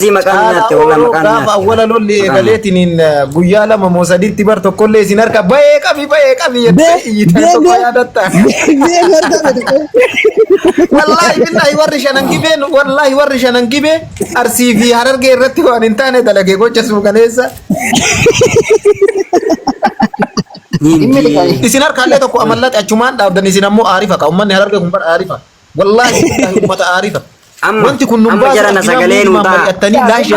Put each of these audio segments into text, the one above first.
زي مكان ناتي والله مكان ناتي أولا لولي قالتني قويا لما موسادين تبر تقول سينار كبايك أبي والله بالله يورش أنا نجيبه أرسي في هرر غيرتي وان انتاني دلقي قوش سوغا نيسا سينار كالي تقو أمالات أجمان دابدني سينامو عارفة كأمان هرر غير كمبر عارفة والله أمة عارفة wanti kun amma jarana sagaleen utaa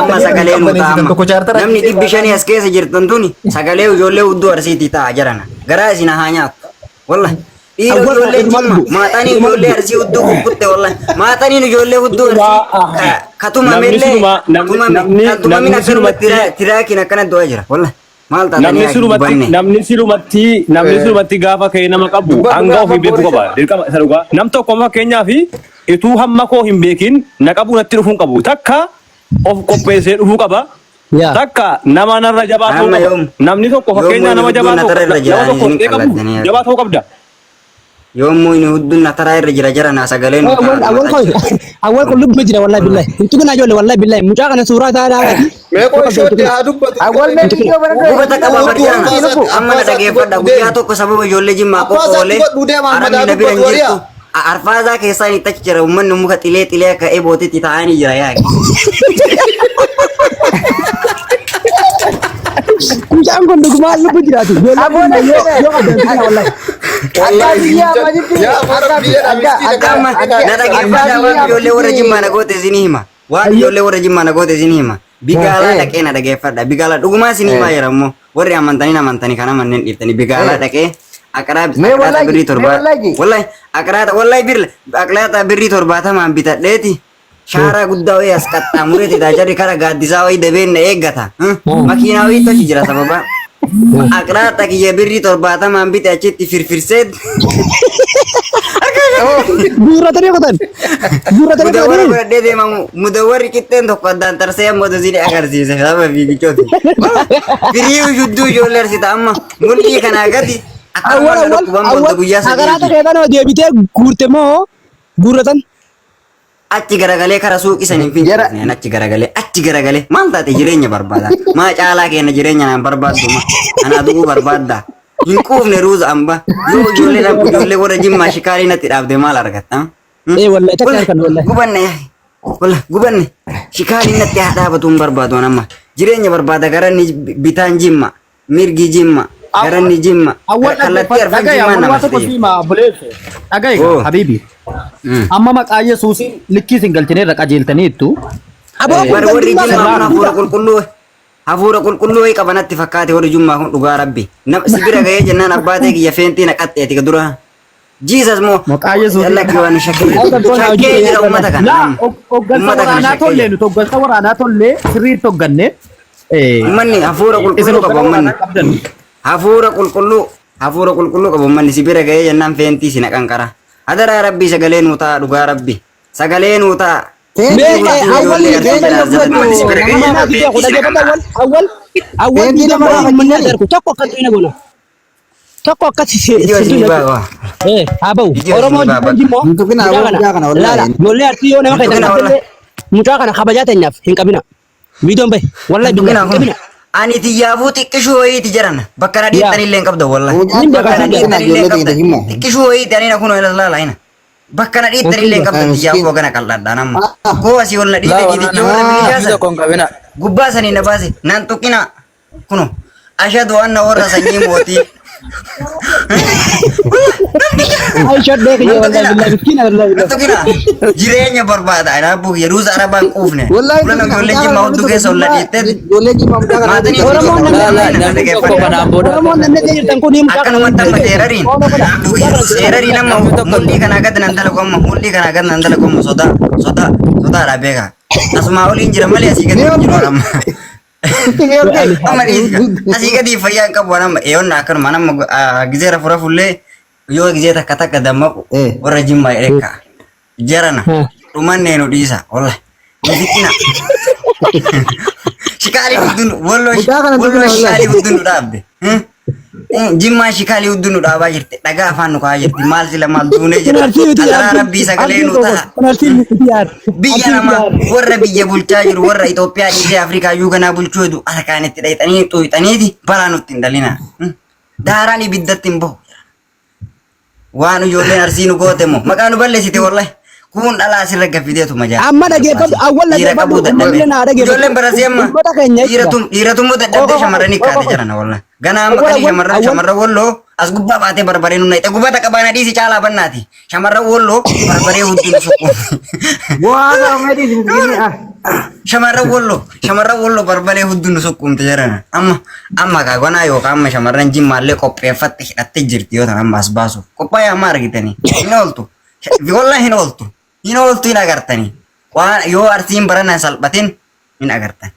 amma sagaleen utaa namni dibbishanii as keessa jirtan tuni sagalee ijoollee hudduu arsiitii ta'a jarana garaa isin haa nyaattu wallahi dhiirri ijoollee jimma maaxanii ijoollee arsii hudduu kukkutte wallahi maaxanii ijoollee hudduu arsii katuma mellee tumamina akkanumatti tiraakiin akkana du'aa jira wallahi maal taatanii namni sirumatti gaafa ka'e nama qabu hanga ofii beeku qaba dirqama isa dhugaa nam tokko fakkeenyaaf ituu hamma koo hin beekin na qabu natti dhufuun qabu takka of qopheessee dhufuu qaba takka nama narra jabaatoo qaba namni tokko fakkeenyaa nama jabaatoo qabda yoomuu inni hudduun nataraa irra jira jara naa sagaleen awwal kun lubbu jira wallahi billahi intu kana ijoollee wallahi billahi mucaa kana suuraa taa'aa meeqoo shootti haa dubbatu awwal gubata qaba barjaan amma na dhageeffadha guyyaa tokko sababa ijoollee jimmaa qoqqoolee aramni na bira hin jirtu arfaasaa keessaa inni tachi jira uummanni muka xilee akka eebootitti taa'anii jira yaaqi. Mucaan kun dhugumaan lubbu jiraatu. Ijoollee warra jimmaa na goote isinii hima. Waan ijoollee warra jimmaa na goote isinii hima. Bigaalaa dhaqee na dhageeffadha. Bigaalaa dhugumaa isinii himaa jira immoo warri amantanii kana manneen dhiiftanii bigaalaa dhaqee. Akrab birri torba wallahi akrata wallahi bir akrata birri torba tamaan bitadheeti shaara guddaa wayii as qaxxaamureeti daajari kara gaaddisaa wayii dabeen na eeggata makiinaa wayii tochi jira sababa akrata kiyya birri torba tamaan bite achitti firfirseet guurratanii qotan mudawwara godhadhee deemamu mudawwarri qixxeen tokko addaan tarsee ammoo dosii agarsiise sababa fiigichooti birii judduu ijoollee arsita amma mul'ii kanaa gadi awwal agarata keetan deebitee guurte moo guurratan achi garagalee kara suuqii saniin finfinneen achi garagalee maal taate jireenya barbaada maa caalaa keenya jireenya naan barbaaddu anaa duguu barbaadda hin quufne ruuza amba yoo ijoollee warra jimmaa shikaalii natti dhaabde maal argatta wallahi takka kan wallahi gubanne shikaalii natti haa dhaabatuun barbaadu amma jireenya barbaada garanni bitaan jimma mirgi jimma garanni jimma kallattii arfan jimmaa nama dhagaye habibi amma maqaa yesuusi likkii isin galchine irra qajeeltaniittu warri jimmaa hafuura qulqulluu wayii qabanatti fakkaate warri jimmaa kun dhugaa rabbi sibira gahee jennaan abbaatee kiyya feentii naqaxxeeti dura jiisas moo maqaa yesuusi lakki waan shakkee jira ummata kana waraanaa tollee nu toggalta waraanaa tollee sirriitti hogganne ummanni hafuura qulqulluu qaba ummanni hafuura qulqulluu qabu ummanni sibira gahee jennaan feentii si naqanqara hadaraa rabbii sagalee nuu ta'a dhugaa rabbi sagalee nuu ta'a tokko akkasi haaba'u oromoon ijoollee artii yoo nama keessatti mucaa kana kabajaa teenyaaf hin qabina viidiyoon bahe wallahi hin qabina ani tiyyaafuu xiqqishuu wayiiti jiran bakka na dhiittanii illee hin qabda wallahi xiqqishuu wayiiti ani na kunoo ilaala ina bakka na dhiittanii illee hin qabda tiyyaafuu hogana qal'adhaan amma koo asii ol na dhiite gidicha warra milishaasa gubbaa sanii na baase naan tuqina kuno ashhadu anna warra sanyii mootii jireenya barbaada anaabu yeruusa arabaan quufne kulan ijoollee jimmaa hudduu keessa ol ladhiitte akkanumatti amma seerariin amma mul'ii kanaa gad nan dalagoomma mul'ii kanaa gad nan dalagoomma sodaadha beeka asumaa oliin jira malee asii gadi hin jiru amma asii gadi fayyaa hin qabu nama eeyyoon akkanuma nama gizee rafura fullee yoo gizee takka dammaqu warra jimmaa eekka jarana dhumannee nu dhiisa wallahi nufikkina shikaalii huddun walloo shikaalii huddun nu dhaabde Jimmaa shikaalii hudduu nu dhaabaa jirti. Dhagaa afaan nu kaa'aa jirti. Maal sila maal duunee jira. Alaraa rabbii sagalee nu ta'a. Biyya namaa warra biyya bulchaa jiru warra Itoophiyaa dhiisee Afrikaa iyyuu ganaa bulchuu hedduu harkaan itti dhayxanii xuuxaniiti balaa nutti hin dhalina. Daaraan ibiddatti hin bahu. Waan ijoolleen arsii nu goote moo maqaa nu balleessite wallahi. Kun dhalaa sirra gaffideetu majaala. Amma dhageeffatu awwal dhageeffatu ijoolleen barasee amma dhiiratummoo dadhabdee shamarranii kaate jiran wallahi. Ganaa amma kan shamarran walloo as gubbaa baatee barbaree nu nayite gubbata qabaana dhiisi caalaa bannaati. Shamarran walloo barbaree hudduu suqqu. Shamarran walloo barbaree hudduu nu suqqumte jiran. Amma kaagonaa yookaan amma shamarran jimmaallee qopheeffatte hidhattee jirti yoo ta'an amma as baasuuf. Qophaa'ee amma argitanii hin ooltu. Wallahi hin ooltu. Hin ooltu hin agartanii. Waan yoo arsiin baranaan salphatin hin agartan.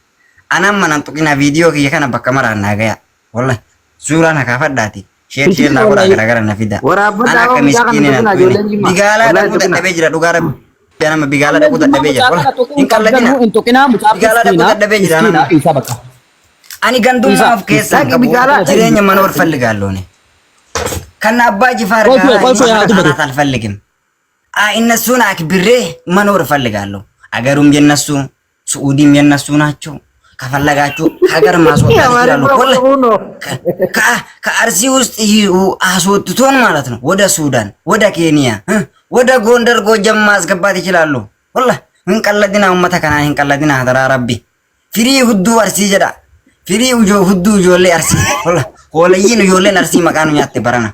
Anaan manan tuqina viidiyoo kiyya kana bakka maraan naa gaya. Wallahi suuraa na kaafadhaati. Sheel naa godhaa garagara na fida. Ana akka miskiinii na tuqine. Bigaalaa dhaquu dadhabee jira dhugaa rabbi. Nama bigaalaa dhaquu dadhabee jira. Hin qalladina. Bigaalaa dhaquu dadhabee jira nama. Ani gandummaa of keessaa qabu jireenya mana wal falligaalloone. Kan abbaa jifaar gaara alfalligim. እነሱን አክብሬ መኖር እፈልጋለሁ። አገሩም የነሱ ሱዑዲም የነሱ ናቸው። ከፈለጋችሁ ሀገር ማስወጣት ይችላሉ። ከአርሲ ውስጥ አስወጥቶን ማለት ነው ወደ ሱዳን፣ ወደ ኬንያ፣ ወደ ጎንደር፣ ጎጃም ማስገባት ይችላሉ። ወላሂ እንቀለድና ኡመተ ከና እንቀለድና ተራ ረቢ ፍሪ ሁዱ አርሲ ጀዳ ፍሪ ሁዱ ጆሌ አርሲ ወላሂ ወለይን ጆሌን አርሲ መቃኑ ያት በረና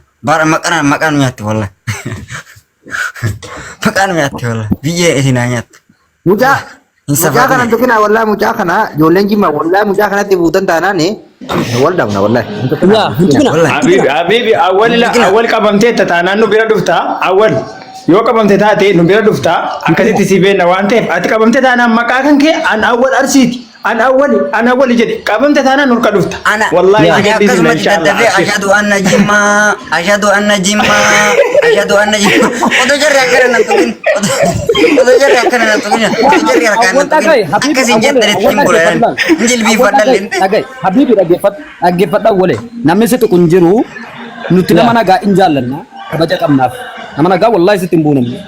መቃኑ ያት ወላሂ Maqaan mi'aatti walla biyya isinaa nyaattu. Mucaa kana tukina wallaa mucaa kana ijoolleen jimmaa wallaa mucaa kanatti buutan taanaan wal dhabna wallaa. Habibi awwal qabamtee taanaan nu bira dhufta awwal yoo qabamte taate nu bira dhufta akkasitti si beenna waan ta'eef ati qabamte taanaan maqaa kan kee an awwal arsiiti. Ana awwali jedhe qabamte taanaan nurka dhufta. Wallahi akkasumatti daddafee ashhadu anna jimmaa otoo jarri akkana nan tuqin otoo jarri akkana nan tuqin otoo jarri harkaan nan tuqin akkasiin jettanitti hin bulan hin jilbiifadhalleen. Habibi dhaggeeffadha wale namni sitti kun jiru nuti nama nagaa hin jaallanna kabaja qabnaaf nama nagaa wallahi sitti hin buunamne.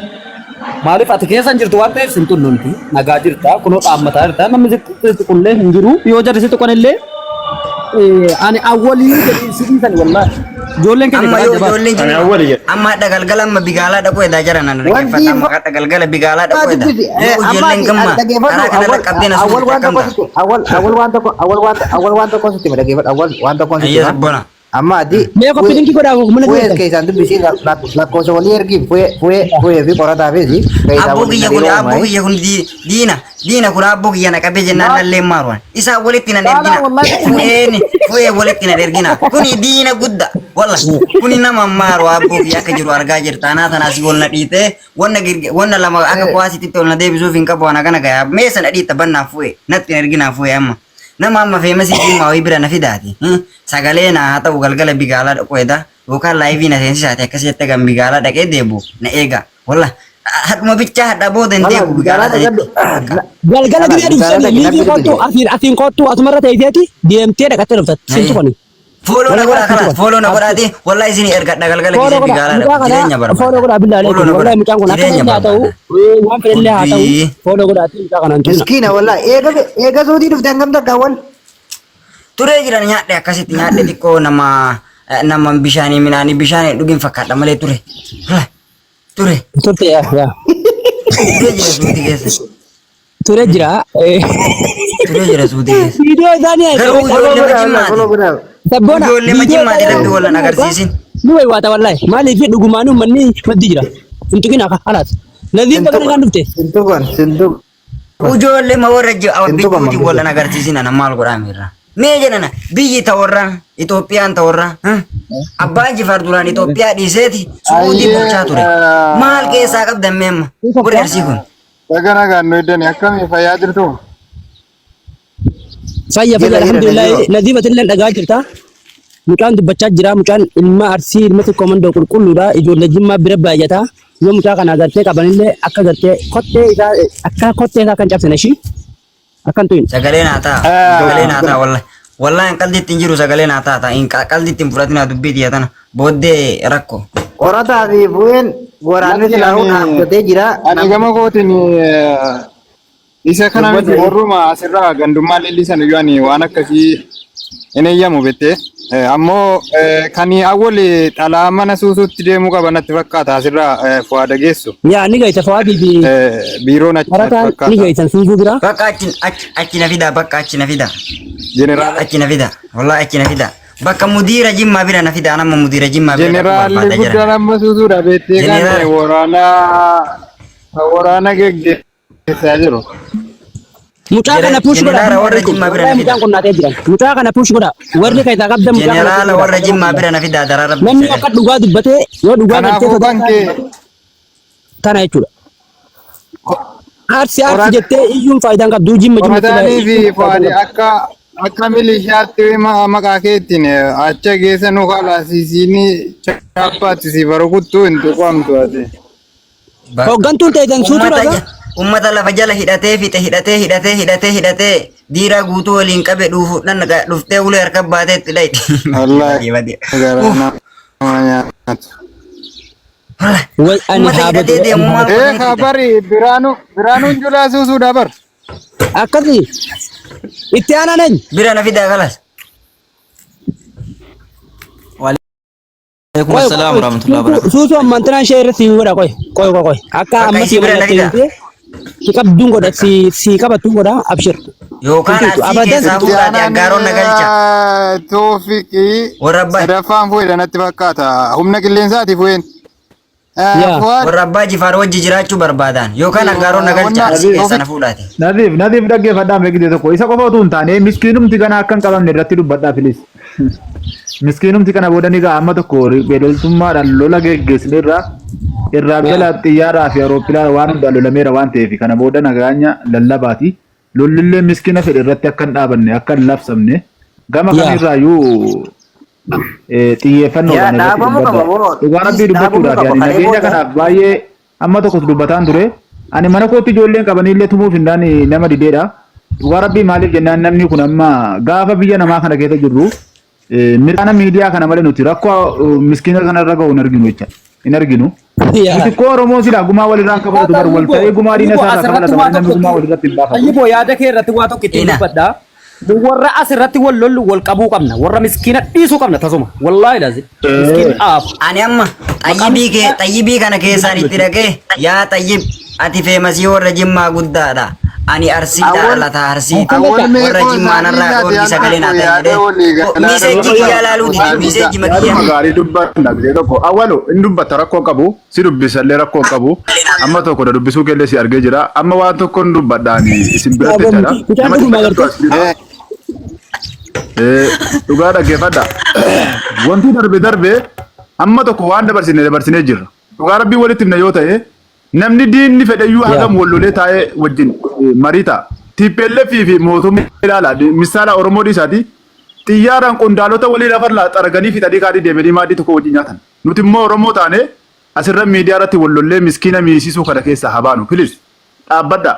Maaliif ati keessan jirtu waan ta'eef sin tunnunti nagaa jirta kunoo dhaammataa jirta namni sitti kunillee hin jiru yoo jarri sitti kunillee ani awwalii sidiisan wallahi ijoolleen keenya amma awwalii amma dhagalgala amma bigaalaa dhaquu edaa jiran ana dhaggeeffata amma dhagalgala bigaalaa dhaquu edaa ijoolleen gamma karaa kanarra qabdeen asuma awwal waan tokko sitti dhaggeeffadha awwal waan tokko sitti amma adi mee koppiin kii godhaa mana fuye keessan dubbisi lakkoofsa walii ergi fuye fi qorataa fi abboo kiyya kun diina kun abboo kiyya na qabee jennaan nallee maaruwan isaa walitti na ergina fuye walitti na ergina kuni diina gudda walla kuni nama maaru abboo kiyya akka jiru argaa jirta anaa tanaas wal na dhiite wanna lama akka kuwaasititti wal na deebisuuf hin qabu ana kana gaya meesa na dhiita bannaa fuye natti na ergina fuye amma nama amma feemasi jimmaa wayii bira na fidaati sagalee na haa ta'u galgala bigaalaa dhaquu edaa yookaan laayivii na seensisaati akkasitti gan bigaalaa dhaqee deebu na eega walla hadhuma bichaa hadha booda hin deebu bigaalaa ta'etti. Galgala gidee dhufsanii liivii kottu asiin kottu asumarra ta'eeti deemtee dhaqattee dhufta sintu kuni. Follow na godhaa kanas follow na godhaati wallahi isin ergadha galgala gidee bigaalaa dhaqu jireenya barbaada. Follow godhaa billaalee wallahi mucaan kun akka haa ta'u waan fedhallee haa ta'u follow godhaati mucaa kanaan tuna. Miskiina wallahi eega suutii dhufte hangam takka wal. Turee jiran nyaadhe akkasitti nyaadhe xiqqoo nama bishaanii minaanii bishaan dhugin fakkaadha malee ture. Ture. Turte yaa. Turee jira suutii keessa. Turee jira. Turee jira suutii keessa. Viidiyoo isaanii garuu ijoollee majimmaati. Sabboona. Ijoollee majimmaati dambi wallan agarsiisin. Nu waywaata wallahi maaliif dhugumaan uummanni maddi jira. Hintuqina kanaas. Nadiin bakka kan dhufte. Sintuqan. Ijoollee ma warra biyyooti wallan agarsiisin ana maal godhaa miirraa. Mee jedhana biyyi ta'orraa Itoophiyaan ta'orraa abbaan Jifaar duraan Itoophiyaa dhiiseeti Suudii bulchaa ture maal keessaa qabdan meemma warri arsii kun. Dhagaa nagaan nu iddoo akkamii fayyaa jirtu? Fayya alhamdulillah nadiifatillee dhagaa jirta. Mucaan dubbachaa jira mucaan ilma arsii ilma tokko mandoo qulqulluudha ijoollee jimmaa bira baay'ata yoo mucaa kana agartee qabanillee akka agartee kottee isaa kan cabsine ishii. Akan tuin. Sagalee naa ta'a. Sagalee naa ta'a wallahi. wallahi qaldi tinjiru sagale na tata in qaldi tin furatina dubbi dia tana bodde rakko Qorataa fi bu'een waraanni silaahuun dhaabbatee jira. Ani gama kootiin isa kana miti warruma asirraa gandummaa leellisan iyyuu ani waan akkasii hin eeyyamu bettee ammoo kan awwal dhalaa mana suusuutti deemuu qaba natti fakkaata asirraa fu'aada geessu. Yaa ni gaita fu'aadii fi biiroon achi natti fakkaata. Ni gaitan suusuu bira. bakka achi na fida bakka achi na fida Jeneraal achi na fida wallahi achi na fida bakka mudira jimma bira na fida nama mudira jimma bira Jeneraalli guddaan amma suusuudha bettee kan waraana geggeessaa jiru. Mucaa kana push godha. Jeneraala warra jimmaa bira na fida. Mucaan qonnaatee jiran. Mucaa kana push godha. Warri kaitaa qabda mucaa kana. jeneraala warra jimmaa bira na fida darara Namni akka dhugaa dubbatee yoo dhugaa Kanaafuu bankee tana jechuudha. Aarsi jettee iyyuun faayidaan qabdu jimma qorataanii fi fu'aadii akka milishaatti maqaa keettiin acha keessa nu kalaasiisiin chaappaatti si barukuttuu hin tuqamtu ati. Hoggantuun ta'etan suutura. ummata lafa jala hidhatee diira guutuu waliin qabe dhuftee ulee harka baatee itti dhayti. Wallaahi garaa nama nyaatu. Wai ani haabatu. Habari Biraanuun julaa suusuudha bar. Akkasi itti aanan eenyu? Bira na fidaa kalas. Waalaikum assalam warahmatullahi wabarakatuh. Suusu ammantanaa ishee irratti godha qoy. Akka amma si godhatte si qabduun godha si qabattuun godha abshir. Yookaan asii keessaa fuudhaati aggaaroon nagalcha. Toofiqii Warra abbaa. sadaffaan fuudhan natti fakkaata. Humna qilleensaati fuudhan. Warra abbaa jifaar wajji jiraachuu barbaadan yookaan aggaaroon nagalcha asii keessa na fuudhaati. Nadiif dhaggeeffadhaa meeqite tokko isa qofa utuu hin taane miskiinumti kana akka hin qabamne irratti dubbadhaa filis. Miskiinumti kana boodani gaa amma tokko beeloltummaadhaan lola geggeessine irraa jala xiyyaaraa fi awurooppilaa waan hundaan lolameera waan ta'eef kana booda nagaanya lallabaati. Lollillee miskiina fedhe irratti akka hin dhaabanne akka hin labsamne gama kamirraayyuu xiyyeeffannoodhaan irratti dubbadha. Dhugaa rabbii dubbachuudhaaf yaani nageenya kanaaf baay'ee amma tokkos dubbataan ture. Ani mana kootti ijoolleen qabanillee tumuuf hin nama dideedha. Dhugaa rabbii maaliif jennaan namni kun amma gaafa biyya namaa kana keessa jirru mirqaana miidiyaa kana malee nuti rakkoo miskiina kanarra gahu hin arginu jecha hin arginu. Nuti koo Oromoo silaa gumaa walirraan qabatu bar wal ta'ee gumaa diina isaa irraa qabalata malee namni gumaa walirratti hin baafatu. Ayyiboo yaada kee irratti waa tokko ittiin dubbadhaa. Warra asirratti wal lollu wal qabuu qabna. Warra miskiina dhiisuu qabna tasuma. Wallaahi lazi. Miskiin dhaaf. Ani amma xayyibii kana keessaan itti dhaqee yaa xayyib ati feemasii warra jimmaa guddaadha. Ani arsiidha dhalataa arsiiti. Warra jimmaa narraa dhoorgi sagalee naa ta'e jedhee. Miseejji kiyyaa laaluuti. Miseejji makiyyaa. Gaarii dubbatta tokko awwalu inni dubbatta rakkoo qabu si dubbisallee rakkoo qabu amma tokko da dubbisuu keellee si argee jira amma waan tokko hin dubbadhaan isin biratti jechaadha. Dhugaa dhaggeeffadha. Wanti darbe amma tokko waan dabarsinee jirra. Dhugaa rabbii walitti himna yoo ta'e namni diinni fedhayyuu hagam wallolee taa'ee wajjin marii ta'a. TPLF fi mootummaa ilaala misaala Oromoo dhiisaati. Xiyyaaraan qondaalota walii lafarraa xaraganii fixanii kaadhii deemanii maaddii tokko wajjin nyaatan. Nuti immoo Oromoo taane asirra miidiyaa irratti wallollee miskiina miisisuu kana keessa habaanu. Filis dhaabbadha.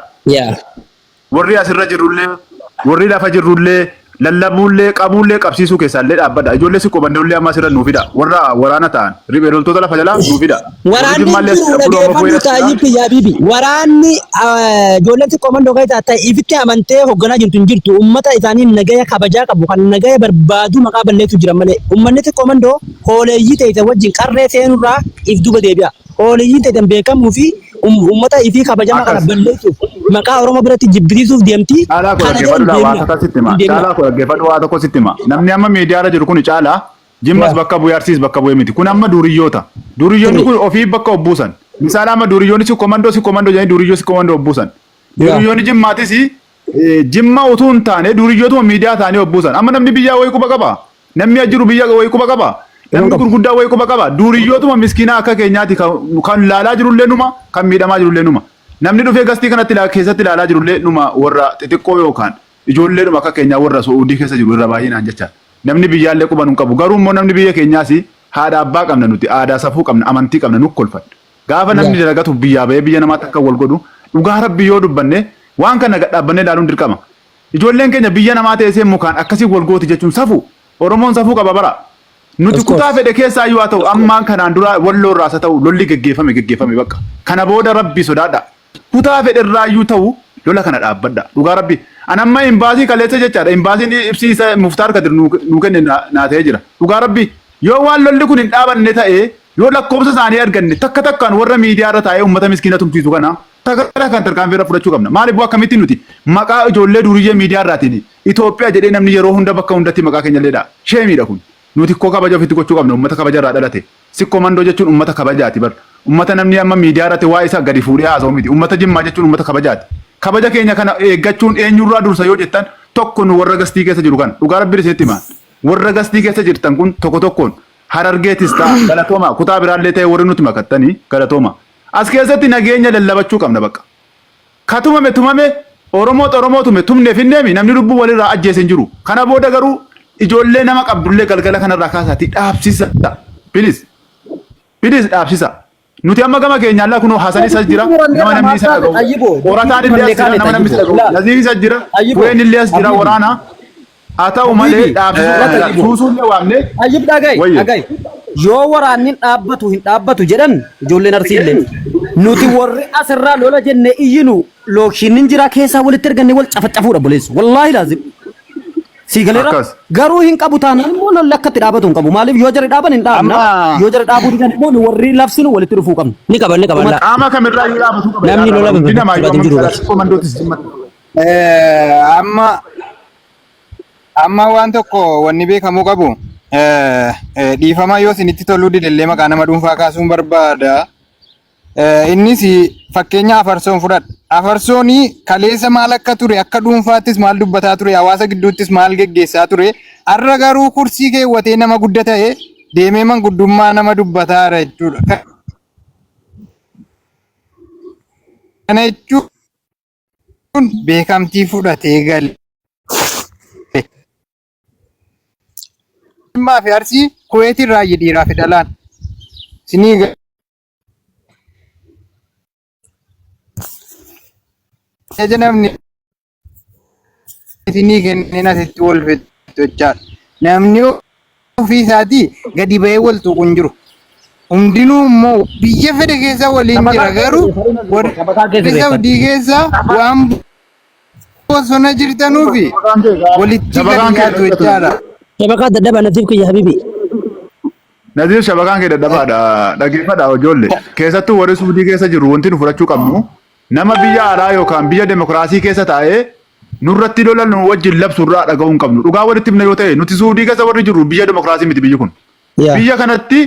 Warri asirra jirullee warri lafa jirullee lallabuullee qabuullee qabsiisuu keessaallee dhaabbadha. Ijoollee si qobannollee amma asirra nuufidha. Warra waraana ta'an riphee loltoota lafa jalaa nuufidha. Waraanni dhaggeeffannoo taa'ee yaa bibi. Waraanni ijoolleen si qobannoo keessaa ta'e ifitti amantee hoogganaa jirtu hin jirtu. Uummata isaanii nagaya kabajaa qabu kan nagaya barbaadu maqaa balleessu jiran malee. Uummanni si qobannoo hooleeyyii ta'e wajjin qarree seenurraa if duba deebi'a. Hooleeyyii ta'e beekamuu fi uummata ifii kabajamaa kana balleessuuf maqaa Oromoo biratti jibbisiisuuf deemti. Caalaa kun dhaggeeffadhu waa tokko sitti hima. Caalaa kun dhaggeeffadhu waa tokko sitti hima. Namni amma miidiyaarra jiru kun caalaa jimmas bakka bu'ee arsiis bakka bu'ee miti. Kun amma duuriyyoota. Duuriyyoonni kun ofii bakka obbuusan. Misaala amma duuriyyoonni si komandoo jedhanii duuriyyoo si komandoo obbuusan. Duuriyyoonni jimmaatis jimma utuu hin taane duuriyyootuma miidiyaa ta'anii obbuusan. Amma namni biyyaa wayii quba qaba. Namni ajiru biyya wayii quba qaba. Namni gurguddaa wayii quba qaba. Duuriyyootuma miskiinaa akka keenyaati kan laalaa jirullee numa kan miidhamaa jirullee numa. Namni dhufee gastii kanatti keessatti ilaalaa jirullee numa warra xixiqqoo yookaan ijoollee numa akka keenyaa warra Suudii keessa jiru irra baay'inaan jecha. Namni biyyaallee quba nun qabu. Garuu immoo namni biyya keenyaas haadha abbaa qabna nuti aadaa safuu qabna amantii qabna nu kolfadha. Gaafa namni dalagatu biyyaa bahee biyya namaatti akka wal godhu dhugaa rabbi yoo dubbanne waan kana dhaabbanne ilaaluun dirqama. Ijoolleen keenya biyya namaa teessee mukaan akkasii wal gooti jechuun safu. Oromoon safuu qaba bara. Nuti kutaa fedhe keessaa yoo ta'u ammaan kanaan dura walloo irraas haa ta'u lolli geggeeffame bakka. Kana booda rabbi sodaadha. Kutaa fedhe irraa iyyuu ta'u lola kana dhaabbadha. Dhugaa rabbi. Anamma imbaasii kaleessa jechaadha. Imbaasiin ibsiisa Muftaar Kadir nuu kenne naa ta'ee jira. Dhugaa rabbi. Yoo waan lolli kun hin dhaabanne ta'ee yoo lakkoofsa isaanii arganne takka takkaan warra miidiyaa irra taa'ee uummata miskiina tumsiisu kana takka kan tarkaanfii irra fudhachuu qabna. Maaliif akkamitti nuti maqaa ijoollee duriyyee miidiyaa irraatiin Itoophiyaa jedhee namni yeroo hunda bakka hundatti maqaa keenya leedha. Sheemiidha kun. Nuti koo kabaja ofitti gochuu qabna uummata kabaja irraa dhalate. Sikkoo mandoo jechuun uummata kabajaati bar. Uummata namni amma miidiyaa irratti waa isa gadi fuudhee haasa'u miti. Uummata Jimmaa jechuun uummata kabajaati. Kabaja keenya kana eeggachuun eenyurraa dursa yoo jettan tokko nu warra gastii keessa jiru kana. Dhugaa rabbi riseetti himaa. Warra gastii keessa jirtan kun tokko tokkoon Harargeetis ta'a galatooma kutaa biraallee ta'e warri nuti makattanii galatooma. As keessatti nageenya lallabachuu qabna bakka. Katumame Oromoo tume tumne finneemi namni lubbuu walirraa ajjeese hin jiru. Kana booda garuu ijoollee nama qabdullee galgala kanarraa kaasaati dhaabsisa. Bilis dhaabsisa. Nuti amma gama keenyaan laa kunoo Hasan isa jira nama namni isa dhagahu. Qorataan illee as jira nama namni isa dhagahu. Naziif isa jira. Bu'een illee as jira waraana. Haa ta'u malee dhaabsisuullee waamne. Ayyib dhagayi. Yoo waraanni hin dhaabbatu jedhan ijoolleen arsiillee. Nuti warri asirraa lola jennee iyyinu lookshinnin jira keessaa walitti erganne wal cafacafuudha boleessu. Wallaahi laazim. Siigaleera garuu hin qabu taanaan immoo lolli akkatti dhaabatu hin qabu. Maaliif yoo jara dhaaban hin dhaabna. Yoo jara dhaabuu didan immoo warri labsinu walitti dhufuu qabna. Ni qaban. Qaama kamirraa yoo dhaabatu qaba. Namni lola babal'ifatu jiru. Amma waan tokko wanni beekamuu qabu dhiifama yoo isinitti toluu didillee maqaa nama dhuunfaa kaasuun barbaada. Innis fakkeenya afarsoon fudhadha. Afarsoon kaleessa maal akka ture akka dhuunfaattis maal dubbataa ture hawaasa gidduuttis maal geggeessaa ture har'a garuu kursii keewwatee nama guddaa ta'e deemee manguddummaa nama dubbataara jechuudha. Kana jechuun beekamtii fudhatee gale. Dhimmaa fi arsii kuweetii irraa dhiiraa fi dhalaan sinii namni isinii kenneen asitti wal fedhachaadha. Namni ofii isaatii gadi ba'ee wal tuqu hin jiru. Hundinuu immoo biyya fedhe keessa waliin jira garuu warri Saawudii keessa waan bosona jirtanuu fi walitti gadi nyaatu jechaadha. Shabakaa dadhabaa Naziif kiyya Habibi. Naziif shabakaan kee dadhabaadha dhaggeeffadha ijoollee. Keessattuu warri Suudii keessa jiru wanti nu fudhachuu qabnu nama biyya alaa yookaan biyya demokraasii keessa taa'ee nurratti lolan nu wajjin labsurraa dhaga'uu hin qabnu. Dhugaa walitti himna yoo ta'e nuti Suudii keessa warri jiru biyya demokraasii miti biyyi kun. Biyya kanatti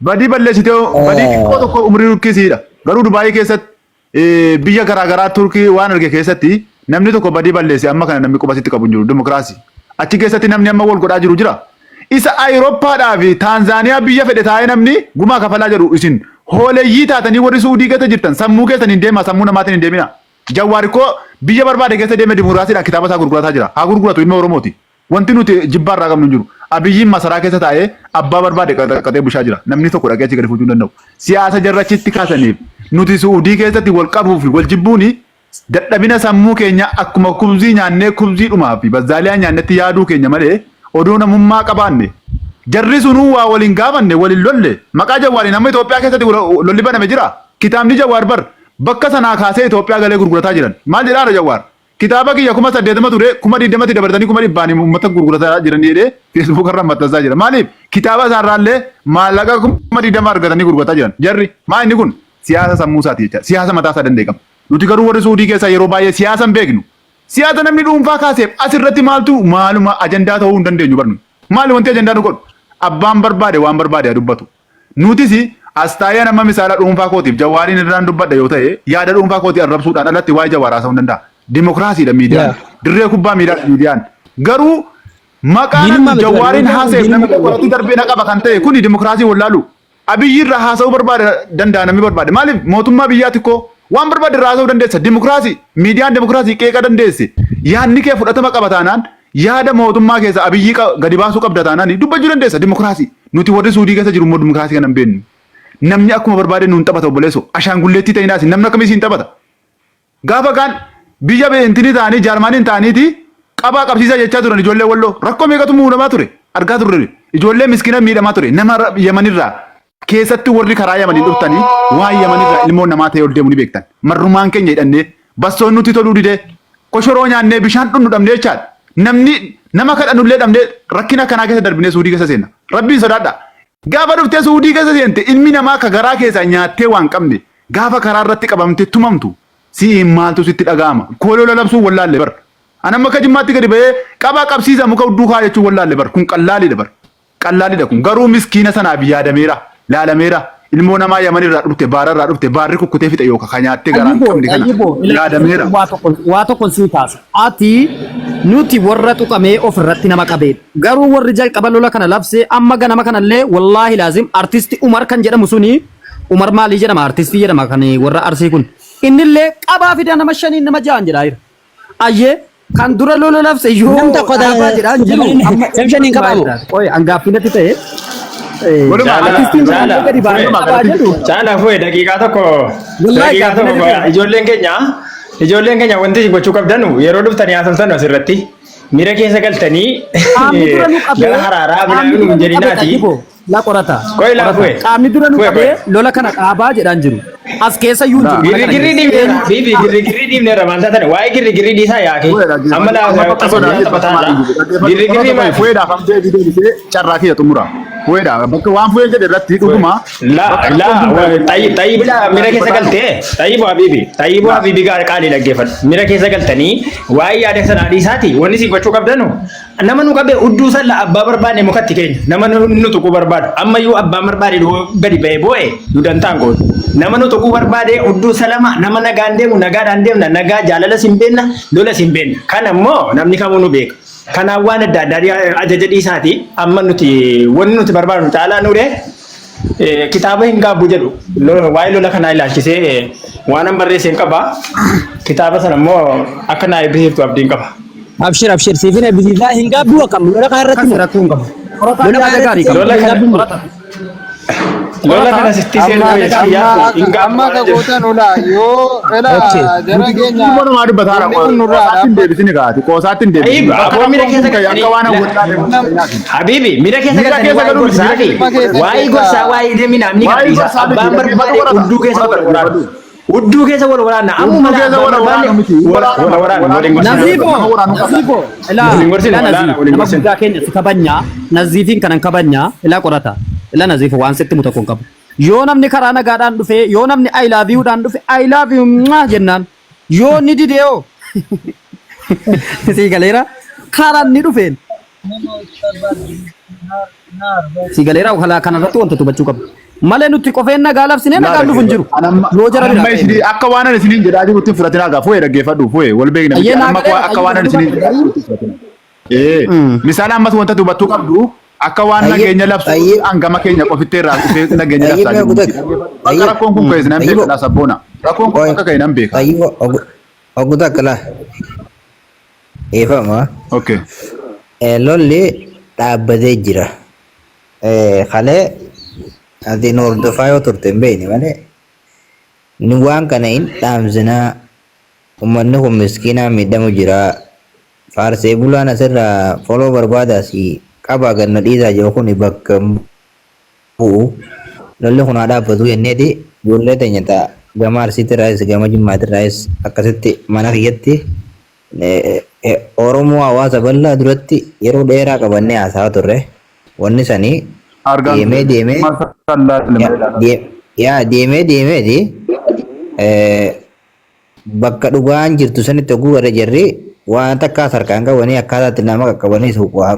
badii balleessitee badii xiqqoo tokko umrii rukkisiidha. Garuu Dubaayii keessatti biyya garaagaraa Turkii waan arge keessatti namni tokko badii balleesse amma kana namni qubasitti qabu hin jiru demokraasii. Achi keessatti namni amma wal godhaa jiru jira. Isa Awurooppaadhaa fi Taanzaaniyaa biyya fedhe taa'ee namni gumaa kafalaa jedhu isin hooleyyii taatanii warri Suudii keessa jirtan sammuu keessan hin deemaa sammuu namaatiin hin deemina. Jawaari koo biyya barbaade keessa deeme dimokiraasiidhaan kitaaba isaa gurgurataa jira. Haa gurguratu ilma Oromooti. Wanti nuti jibbaarraa qabnu hin jiru. Abiyyiin masaraa keessa taa'ee abbaa barbaade qatee bushaa jira. Namni tokko dhaqee achi gadi fuudhuu hin danda'u. Siyaasa jarrachitti kaasaniif nuti Suudii keessatti wal qabuu fi wal jibbuuni dadhabina sammuu keenya akkuma kubzii nyaannee kubzii dhumaa fi bazzaaliyaa nyaannetti yaaduu keenya malee odoo namummaa qabaanne jarri sunuu waa waliin gaafanne waliin lolle maqaa Jawaariin amma Itoophiyaa keessatti lolli baname jira. Kitaabni Jawaar bar bakka sanaa kaasee Itoophiyaa galee gurgurataa jiran. Maal jedhaara Jawaar? Kitaaba kiyya 80 ture 20 dabartanii 100 uummata gurgurataa jiran jedhee Facebook irra maxxansaa jira. Maaliif kitaaba isaarraallee maallaqa 20 argatanii gurgurataa jiran. Jarri maa inni kun siyaasa sammuu isaati jecha siyaasa mataa isaa danda'e qaba. Nuti garuu warri Suudii keessa yeroo baay'ee siyaasa hin beeknu. Siyaasa namni dhuunfaa kaaseef asirratti maaluma ajandaa ta'uu hin dandeenyu barnu. Maali wanti ajandaa nu godhu? Abbaan barbaade waan barbaade dubbatu. Nutis astaayyaa nama misaala dhuunfaa kootiif Jawaariin irraan dubbadha yoo ta'e yaada dhuunfaa kootii arrabsuudhaan alatti waa'ee Jawaaraa ta'uu danda'a. Dimokiraasiidha miidiyaan. Dirree kubbaa miidiyaan. Garuu maqaan Jawaariin haaseef namni tokkotti darbee na qaba kan ta'e kuni dimokiraasii wallaalu. Abiyyi irraa haasa'uu barbaade danda'a namni barbaade. Maaliif mootummaa biyyaatti koo waan barbaade irraa haasa'uu dandeessa. Dimokiraasii miidiyaan dimokiraasii qeeqa dandeesse. Yaadni kee fudhatama qaba taanaan yaada mootummaa keessa Abiyyi gadi baasuu qabda taanaan dubbachuu dandeessa dimokiraasii. Nuti warri Suudii keessa jiru immoo dimokiraasii kana hin beeknu. Namni akkuma barbaade nuun taphata obboleessoo. Ashaangulleettii ta'inaas namni akkamiin siin taphata. Gaafa kaan biyya beentini ta'anii jaarmaaniin ta'aniiti qabaa qabsiisaa jechaa turan ijoollee walloo rakkoo meeqatu muudamaa ture argaa turre ijoollee miskiina miidhamaa ture nama yamanirraa keessatti warri karaa yamanii dhuftanii waan yamanirraa ilmoon namaa ta'e ol deemu ni beektan marrumaan keenya hidhannee bassoon nuti toluu didee koshoroo nyaannee bishaan dhunnu dhabnee jechaadha namni nama kadhannullee dhabnee rakkina kanaa keessa darbinee suudii keessa seenna rabbiin sodaadha gaafa dhuftee suudii keessa seente ilmi namaa ka garaa keessaa nyaattee waan qabne gaafa karaa irratti qabamte tumamtu si'iin maaltu sitti dhaga'ama kooloo labsuun wallaalle bar anamma akka jimmaatti gadi ba'ee qabaa qabsiisa muka udduukaa jechuun wallaalle bar kun qallaalidha kun garuu miskiina sanaaf yaadameera laalameera ilmoo namaa yamanirraa dhufte baararraa dhufte baarri kukkutee fixe yookaan kan nyaattee garaan qabne kana yaadameera. Waa tokko sii taasa. Ati nuti warra tuqamee ofirratti nama qabee garuu warri jalqaba lola kana labsee amma ganama kanallee wallaahi laazim artisti Umar kan jedhamu suni Umar maalii jedhama artistii jedhama kan warra arsii kun innillee qabaa fida nama 5 nama 6 jedhaa jira. Ayyee kan dura lola labse yoo namta qodaa jedhaa jiru amma 5 qabamu. Oye angaafinatti ta'e Chala fuwe daqiiqaa tokko ijoolleen keenya wanti gochuu qabdanu yeroo dhuftanii haasoftan asirratti miira keessa galtanii gara haraaraa bilaaluun jedhinaati. La qorata. Koi la fuwe. Qaamni dura nu qabee lola kana dhaabaa jedhaan jiru. As keessa yuu jiru. Girigirri diimneera. Bibi girigirri diimneera maanta tane waa'ee girigirri dhiisaa yaake. Amma taphataa. Girigirri maal fuweedhaaf amtee bidee carraa kiyya xumura. Fuweedha bakka waan fuween jedhe irratti dhuguma. Tayyibila mira keessa galtee Tayyiboo Habiibii qaalii dhaggeeffadhu. Mira keessa galtanii waa'ee yaada sanaa dhiisaati wanni si gochuu qabdanu. Nama nu qabee udduu salla abbaa barbaanne mukatti keenya nama nu tuquu barbaadu amma yoo abbaa barbaade gadi ba'ee boo'e nu dantaan gootu nama nu tuquu barbaade udduu salama nama nagaan deemu nagaadhaan deemna nagaa jaalala simbeenna lola simbeenna kan ammoo namni kamuu nu beeka kanaan waan adda addaa ajaja dhiisaati amma nuti wanni nuti barbaadu caalaa nuure kitaaba hin gaabbu jedhu waa'ee lola kanaa ilaalchisee waan an barreesse hin qaba kitaaba sana ammoo akka naa eebbisiiftu abdiin qaba. Abshir siifina bisilaa hin gaabbu akkam lola kana irratti Rakkuun qaba. Lola kana sitti seenuu amma ka gootan ola yoo ela jara keenya Kuma nama dubbataara qoosaatiin deebisini gaati qoosaatiin deebisini. Akkoo miira keessa galanii Habibi miira keessa galanii waa'ee gorsaa waa'ee deeminaa ni gadhiisa abbaan barbaade udduu keessa wal waraanu. Udduu keessa wal waraana amma keessa wal waraana Nazibo nama guddaa keenya si kabanya naziifiin kanan kabanya ilaa qorata ilaa naziifu waan sitti muta kun qabu yoo namni karaa nagaadhaan dhufe yoo namni I love you dhaan dhufe I love you jennaan yoo ni dideo si galeera karaan ni dhufeen si galeera kanarratti wanta tubachuu qabu malee nuti qofeen nagaa labsinee nagaan dhufu hin jiru. Yoo jara amma isin akka waan ani isiniin jedhaa jirutti fudhatinaa gaa fu'ee dhaggeeffadhu fu'ee wal beekna amma akka waan ani isiniin jedhaa jirutti fudhatinaa. Misaala ammas wanta dubbachuu qabdu akka waan nageenya labsu hangama keenya qofittee irraa dhufee nageenya labsaa jiru. Akka rakkoon kun ka'e sinan beekadha sabboona. Rakkoon kun akka ka'e nan beeka. Oguta akkala. Eefama. Okay. Lolli dhaabbatee jira. Kalee ati hordofaa yoo turte hin beekne malee ni waan kana hin dhaamsinaa uummanni kun miskiinaa miidhamu jira faarsee bulaan asirraa foloo barbaadaas qabaa ganna dhiisaa jiru kun bakka bu'u lolli kun haa dhaabbatu jenneeti ijoollee teenya ta'a gama arsiitti irraayis gama jimmaatti irraayis akkasitti mana kiyyatti Oromoo hawaasa bal'aa duratti yeroo dheeraa qabannee haasaa turre wanni sanii deemee bakka dhugaan jirtu sanitti oguu warra jarri waan takkaa sarkaan qabanii akkaataatti nama qaqqabanii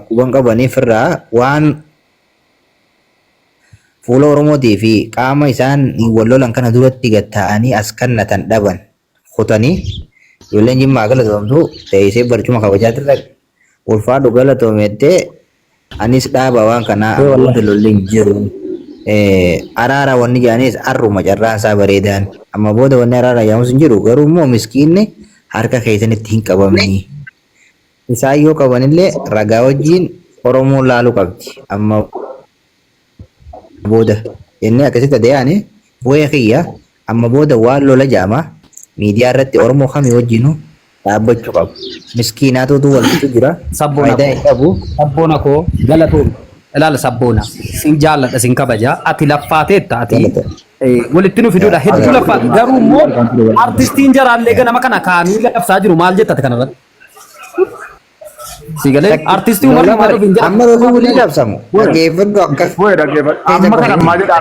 quban qabaniif irraa waan fuula Oromootii fi qaama isaan wal lolan kana duratti gatta'anii as kannatan dhaban kutanii ijoolleen jimmaa galatoomtu teessee barcuma kabajaatti irra ulfaadhu galatoomettee anis dhaaba waan kana wanta lolleen jiru araara wanni jaanis arruma carraan isaa bareedaan amma booda wanni araara jaamus hin jiru garuu immoo miskiinni harka keessanitti hin qabamni isaan yoo qabanillee ragaa wajjiin Oromoo laaluu qabdi amma booda jennee akkasitti adeeyaani bu'ee kiyya amma booda waan lola jaama miidiyaa irratti Oromoo kamii wajjinu dhaabbachuu qabu. Miskiinaatutu walitti jira. Sabboona Faayidaa hin qabu. sabboona koo galatoon ilaala sabboona sin jaalladha sin kabaja ati laffaateetta ati Galata. walitti nu fiduudha hedduu laffaate garuu immoo artistiin jaraallee ganama kana kaanii labsaa jiru maal jettate kanarratti si galee artistii umarri maal hin jedhamu Amma lolli waliin labsamu. Dhaggeeffadhu akkas. Fuudhe dhaggeeffadhu. Amma kana maal jedhaa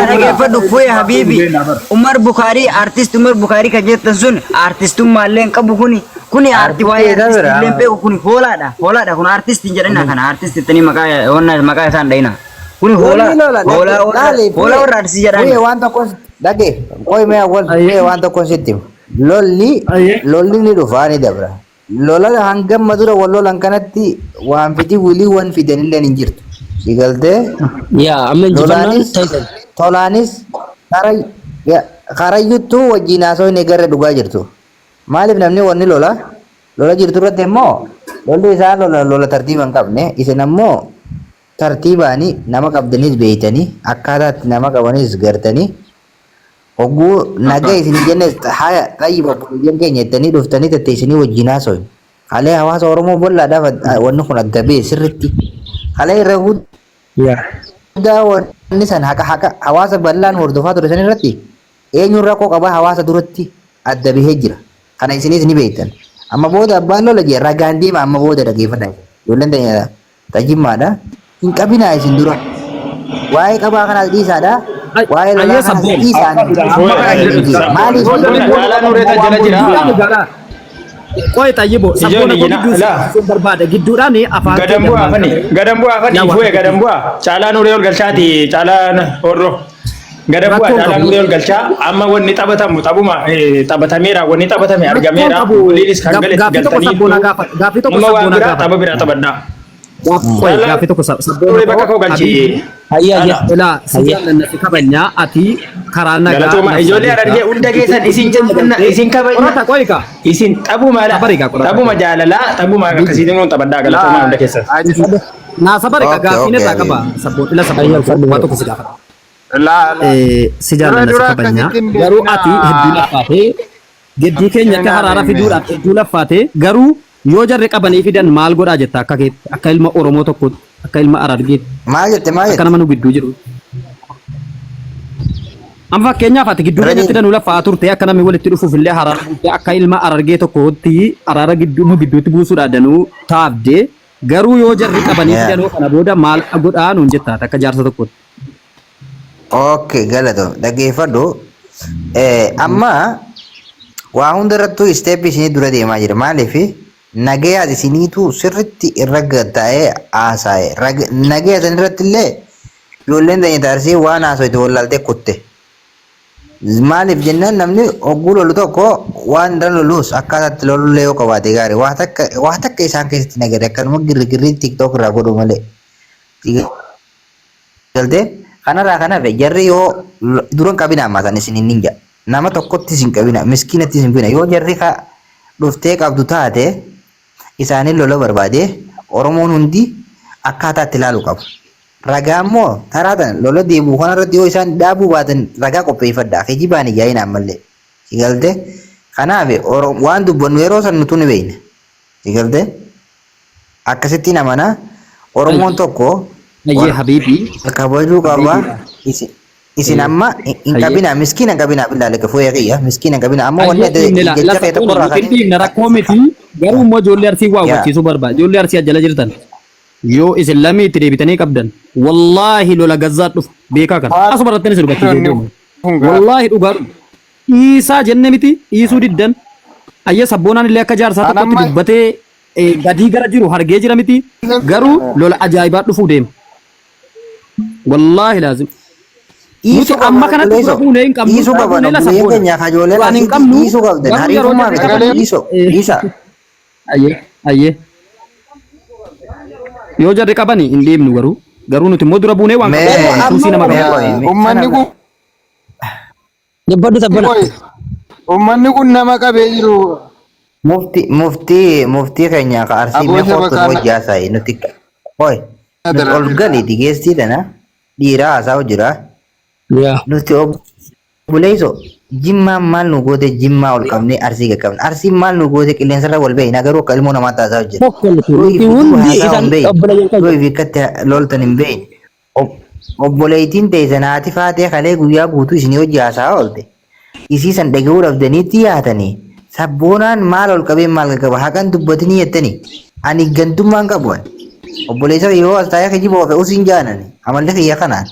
dhaggeeffadhu fuye habiibi Umar Bukhari artist Umar Bukhari kan jettan sun artistummaa qabu kuni arti waa'ee artistillee beeku kuni hoolaadha kun artistiin jedhina kana artistittanii maqaa isaan dhayina kuni hoolaa warra artistii jedhan Fuudhee waan tokko dhagee. Qoy mee awwal fuudhee waan tokko sitti himu. Lolli ni dhufa ni dabra. Lola hangam madura wal lolan kanatti waan fiti wilii waan fidanillee hin jirtu. Sigaltee yaa amma lolaanis tolaanis karayyuttu wajjin haasoo hin eegarre dhugaa jirtu. Maaliif namni wanni lola jirtu irratti immoo lolli isaa lola tartiiba hin qabne isin ammoo tartiibaanii nama qabdanis beeytanii akkaataatti nama qabanis gartanii hogguu nagaa isin jennes haya xayyiba biyyan keenya jettanii dhuftanii tatteessanii wajjin haasoo halee hawaasa Oromoo bollaadhaaf wanni kun adda bee sirritti halee irra guddaa wanni san haqa hawaasa bal'aan hordofaa ture san irratti eenyuun rakkoo qabaa hawaasa duratti adda bahee jira kana isinis ni beektan amma booda abbaan lola jee ragaan deema amma booda dhageeffadha ijoolleen ta'e tajjimmaadha hin qabinaa isin dura waa'ee qabaa kanaas dhiisaadha waa'ee lolaa kanaas dhiisaan maaliif Jaalaan ureeta jala jira. qoy tayyibo sabboona koo gidduu sun barbaada gidduudhaan afaan Gadambuu afani fuudhe gadambuu caalaan uree ol galchaati caalaan horro. Gadambuu caalaan uree ol galchaa amma wanni taphatamu taphatameera wanni taphatame argameera waliinis kan galetti galtanii gaafii tokko amma waan sabboona biraa gaafa tapha biraa taphadhaa. qoy gaafii tokko Uree sabboona bakka koo galchi. ilaa si jaallanna si kabanyaa ati karaa nagaa Galatooma ijoollee arargee hunda keessan isin jaallanna isin kabajna. qorata qoy ka Isin xabuma jaalalaa xabuma akkasiitiin nuun taphadhaa galatooma hunda keessan. naa sabari ka Okay, gaafii okay, netaa qaba sabboon ila sabboon waa tokko si gaafata La si jaallanna si kabanyaa garuu ati hedduu laffaatee geddii keenyatti haraara fiduudhaaf hedduu laffaatee garuu yoo jarri qabanii fidan maal godhaa jetta akka ilma Oromoo tokkotti akka ilma Arargeetti maal jette akka nama nu gidduu jiru. Amma fakkeenyaaf ati gidduu keenyatti danuu laffaa turte akka namni walitti dhufuuf illee haraara buutee akka ilma Arargee tokkotti araara gidduu nu gidduutti buusuudhaan danuu taabdee garuu yoo jarri qabanii fidanoo kana booda maal godhaa nuun jettaata akka jaarsa tokkotti. Okay, galatoom dhaggeeffadhu. Amma waa hundarrattuu isteep isinii dura deemaa jira maaliif nagayaa isiniitu sirritti irra taa'ee haasa'e nagayaa san irratti illee ijoolleen ta'e taarsii waan haasa'e wallaaltee kutte maaliif jennaan namni hogguu lolu tokko waan irra lolus akkaataatti lolullee yoo qabaate gaarii waa takka isaan keessatti nagade akkanuma girgirrii tiktook irraa godhu malee galtee kanarraa kanaaf jarri yoo duran qabina ammaatan isin hin ninja nama tokkotti isin qabina miskiinatti isin qabina yoo jarri dhuftee qabdu taate isaanii lola barbaade Oromoon hundi akkaataa itti ilaaluu qabu. Ragaa immoo karaa tan lola deebuu kanarratti yoo isaan dhaabuu baatan ragaa qopheeffadhaa kijibaan ijaayin ammallee sigalte kanaaf waan dubbannu yeroo san nutu ni beekna sigalte akkasittiin amana Oromoon tokko Ayyee habiibii kabajuu qaba isin amma hin qabina miskiina qabina billaale ka fooyee qiyya miskiina qabina amma wanni jecha ta'e tokko irraa kan inni rakkoo miti garuu immoo ijoollee arsii waa hubachiisuu barbaada ijoollee arsii ajjala jirtan yoo isin lamii itti deebitanii qabdan wallaahi lola gazzaa dhufu beekaa kan asuma irratti isin hubachiisuu wallaahi dhugaa dhiisaa jenne miti dhiisuu diddan ayya sabboonaan illee akka jaarsaa tokkotti dubbatee gadii gara jiru hargee jira miti garuu lola ajaa'ibaa dhufuu deema wallaahi laazim nuti amma kanatti dura buunee hin qabnu dhiisuu qaban obboleeyyan keenya kajoolee waan hin qabnu dhiisuu qabdan hariifummaa miti dhiisa ayyee yoo jarri qabani hin deemnu garuu nuti immoo dura buunee waan qabnu suusii nama qabu ummanni kun Dubbadhu tabbana. ummanni kun nama qabee jiru muftii keenya ka arsii mee kootu hojjaasaa nuti hoy ol gali digeestii dana dhiiraa haasaa jira Yaa. nuti obboleeyso Jimma maal nu goote jimma ol qabne arsii qaqqabne arsii maal nu goote qilleensarra wal beeyna garuu akka ilmoo namaa taasaa hojjeta. Hundi isaan obboleeyyan qabu. Yoo ibikkatti loltan hin beeyne obboleeytiin teessan haati faatee kalee guyyaa guutuu isinii hojii haasaa oolte isii san dhaga'uu dhabdaniitti yaatanii sabboonaan maal ol qabeen maal qaqqaba haqan dubbatanii jettanii ani gantummaan qabu obboleessa yoo as taa'ee kijiba ofe usiin jaanani amalli kiyya kanaan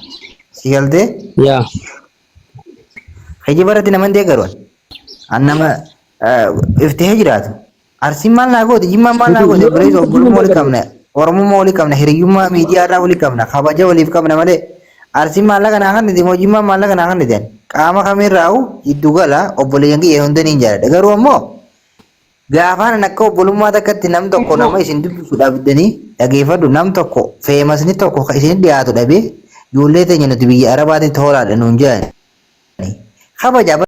si galtee. Yaa. Kijiba irratti naman deeggaruun an nama iftee jiraatu arsiin maal naa goote jimmaan maal naa goote obboleessa obbolummaa walii qabna oromummaa walii qabna hiriyyummaa miidiyaa irraa walii qabna kabaja waliif qabna malee arsiin maallaqa naa kannite moo jimmaan maallaqa naa kannite qaama kamirraa'u jiddu gala obboleeyyan kiyya hundaniin jaaladha garuu ammoo gaafaan akka obbolummaa takkatti nam tokko nama isin dubbisuudhaaf iddanii dhageeffadhu nam tokko feemasni tokko isin dhiyaatu dhabee ijoollee teenya nuti biyya arabaatiin toolaadha nuun jedhani kabaja